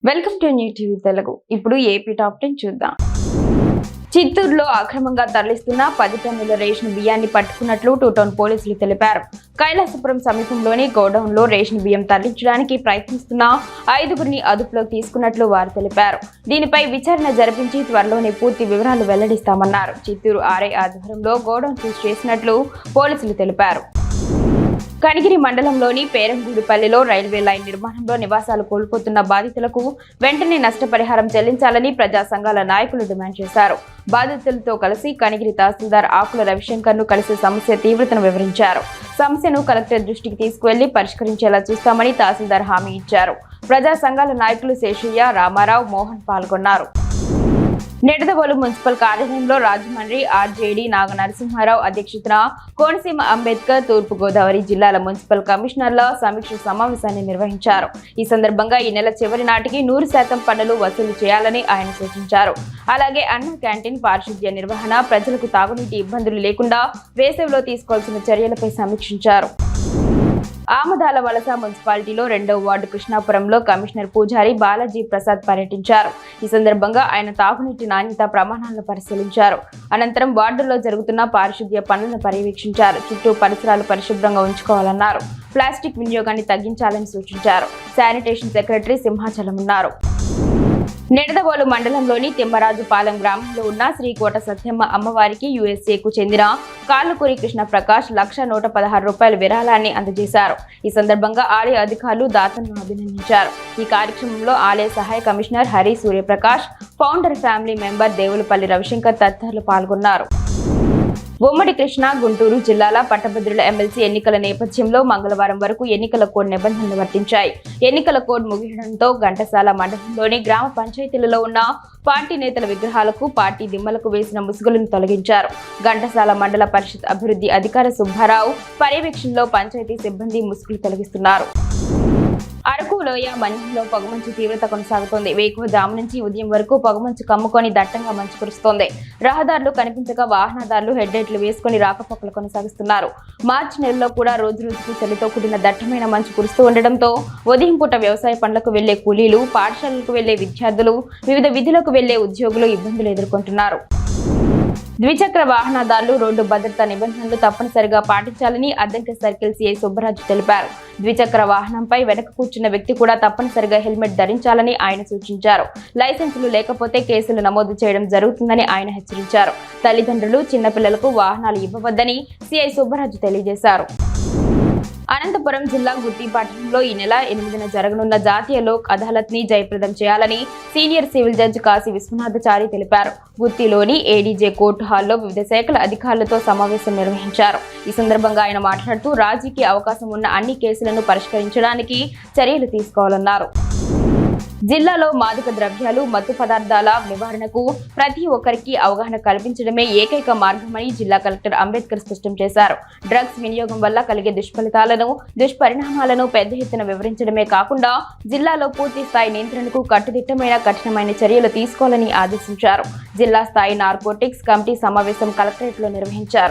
Welcome to new TV Telugu. ఇప్పుడు AP top 10 చూద్దాం. చిత్తూరులో అక్రమంగా తరలిస్తున్న 10 టన్నుల రేషన్ బియ్యాన్ని పట్టుకున్నట్లు టూ టౌన్ పోలీసులు తెలిపారు. కైలాసపురం సమీపంలోని గోడౌన్లో రేషన్ బియ్యం తరలించడానికి ప్రయత్నిస్తున్న 5గురిని అదుపులోకి తీసుకున్నట్లు వారు తెలిపారు. దీనిపై విచారణ జరిపించి త్వరలోనే పూర్తి వివరాలు వెల్లడిస్తామన్నారు. చిత్తూరు ఆర్ఐ ఆధ్వర్యంలో గోడౌన్ సీజ్ చేసినట్లు పోలీసులు తెలిపారు. కనిగిరి మండలంలోని పేరంగూడిపల్లిలో రైల్వే లైన్ నిర్మాణంలో నివాసాలు కోల్పోతున్న బాధితులకు వెంటనే నష్టపరిహారం చెల్లించాలని ప్రజా సంఘాల నాయకులు డిమాండ్ చేశారు. బాధితులతో కలిసి కనిగిరి తహసీల్దార్ ఆకుల రవిశంకర్ ను కలిసి సమస్య తీవ్రతను వివరించారు. సమస్యను కలెక్టర్ దృష్టికి తీసుకువెళ్లి పరిష్కరించేలా చూస్తామని తహసీల్దార్ హామీ ఇచ్చారు. ప్రజా సంఘాల నాయకులు శేషయ్య, రామారావు, మోహన్ పాల్గొన్నారు. నిడదవోలు మున్సిపల్ కార్యాలయంలో రాజమండ్రి ఆర్జేడీ నాగ నరసింహారావు అధ్యక్షతన కోనసీమ అంబేద్కర్, తూర్పు గోదావరి జిల్లాల మున్సిపల్ కమిషనర్ల సమీక్ష సమావేశాన్ని నిర్వహించారు. ఈ సందర్భంగా ఈ నెల చివరి నాటికి 100% పన్నులు వసూలు చేయాలని ఆయన సూచించారు. అలాగే అన్న క్యాంటీన్, పారిశుద్ధ్య నిర్వహణ, ప్రజలకు తాగునీటి ఇబ్బందులు లేకుండా వేసవిలో తీసుకోవాల్సిన చర్యలపై సమీక్షించారు. ఆమదాల వలస మున్సిపాలిటీలో 2వ వార్డు కృష్ణాపురంలో కమిషనర్ పూజారి బాలాజీ ప్రసాద్ పర్యటించారు. ఈ సందర్భంగా ఆయన తాగునీటి నాణ్యత ప్రమాణాలను పరిశీలించారు. అనంతరం వార్డులో జరుగుతున్న పారిశుద్ధ్య పనులను పర్యవేక్షించారు. చుట్టూ పరిసరాలు పరిశుభ్రంగా ఉంచుకోవాలన్నారు. ప్లాస్టిక్ వినియోగాన్ని తగ్గించాలని సూచించారు. శానిటేషన్ సెక్రటరీ సింహాచలం ఉన్నారు. నిడదవోలు మండలంలోని తిమ్మరాజుపాలెం గ్రామంలో ఉన్న శ్రీకోట సత్యమ్మ అమ్మవారికి యుఎస్ఏకు చెందిన కాళ్ళకూరి కృష్ణ ప్రకాష్ 1,116 రూపాయల విరాళాన్ని అందజేశారు. ఈ సందర్భంగా ఆలయ అధికారులు దాతలను అభినందించారు. ఈ కార్యక్రమంలో ఆలయ సహాయ commissioner Hari Suryaprakash, founder family member Devulapalli Ravishankar తదితరులు పాల్గొన్నారు. ఉమ్మడి కృష్ణా, గుంటూరు జిల్లాల పట్టభద్రుల ఎమ్మెల్సీ ఎన్నికల నేపథ్యంలో మంగళవారం వరకు ఎన్నికల కోడ్ నిబంధనలు వర్తించాయి. ఎన్నికల కోడ్ ముగియడంతో ఘంటసాల మండలంలోని గ్రామ పంచాయతీలలో ఉన్న పార్టీ నేతల విగ్రహాలకు, పార్టీ దిమ్మలకు వేసిన ముసుగులను తొలగించారు. ఘంటసాల మండల పరిషత్ అభివృద్ధి అధికారి సుబ్బారావు పర్యవేక్షణలో పంచాయతీ సిబ్బంది ముసుగులు తొలగిస్తున్నారు. అరకు లోయ మన్యంలో పొగమంచు తీవ్రత కొనసాగుతోంది. వేకువజాము నుంచి ఉదయం వరకు పొగమంచు కమ్ముకొని దట్టంగా మంచు కురుస్తోంది. రహదారులు కనిపించక వాహనదారులు హెడ్లైట్లు వేసుకుని రాకపోకలు కొనసాగిస్తున్నారు. మార్చి నెలలో కూడా రోజు రోజుకు చలితో కూడిన దట్టమైన మంచు కురుస్తూ ఉండడంతో ఉదయం పూట వ్యవసాయ పనులకు వెళ్లే కూలీలు, పాఠశాలలకు వెళ్లే విద్యార్థులు, వివిధ విధులకు వెళ్లే ఉద్యోగులు ఇబ్బందులు ఎదుర్కొంటున్నారు. ద్విచక్ర వాహనదారులు రోడ్డు భద్రతా నిబంధనలు తప్పనిసరిగా పాటించాలని అద్దంకి సర్కిల్ సిఐ సుబ్బరాజు తెలిపారు. ద్విచక్ర వాహనంపై వెనక కూర్చున్న వ్యక్తి కూడా తప్పనిసరిగా హెల్మెట్ ధరించాలని ఆయన సూచించారు. లైసెన్సులు లేకపోతే కేసులు నమోదు చేయడం జరుగుతుందని ఆయన హెచ్చరించారు. తల్లిదండ్రులు చిన్నపిల్లలకు వాహనాలు ఇవ్వవద్దని సిఐ సుబ్బరాజు తెలియజేశారు. అనంతపురం జిల్లా గుత్తి పట్టణంలో ఈ నెల 8న జరగనున్న జాతీయ లోక్ అదాలత్ ని జయప్రదం చేయాలని senior civil judge Kashi Vishwanathachari తెలిపారు. గుత్తిలోని ఏడీజే కోర్టు హాల్లో వివిధ శాఖల అధికారులతో సమావేశం నిర్వహించారు. ఈ సందర్భంగా ఆయన మాట్లాడుతూ రాజీకి అవకాశం ఉన్న అన్ని కేసులను పరిష్కరించడానికి చర్యలు తీసుకోవాలన్నారు. జిల్లాలో మాదక ద్రవ్యాలు, మత్తు పదార్థాల నివారణకు ప్రతి ఒక్కరికి అవగాహన కల్పించడమే ఏకైక మార్గమని జిల్లా కలెక్టర్ అంబేద్కర్ స్పష్టం చేశారు. డ్రగ్స్ వినియోగం వల్ల కలిగే దుష్ఫలితాలను, దుష్పరిణామాలను పెద్ద ఎత్తున వివరించడమే కాకుండా జిల్లాలో పూర్తి స్థాయి నియంత్రణకు కట్టుదిట్టమైన కఠినమైన చర్యలు తీసుకోవాలని ఆదేశించారు. జిల్లా స్థాయి నార్కోటిక్స్ కమిటీ సమావేశం కలెక్టరేట్లో నిర్వహించారు.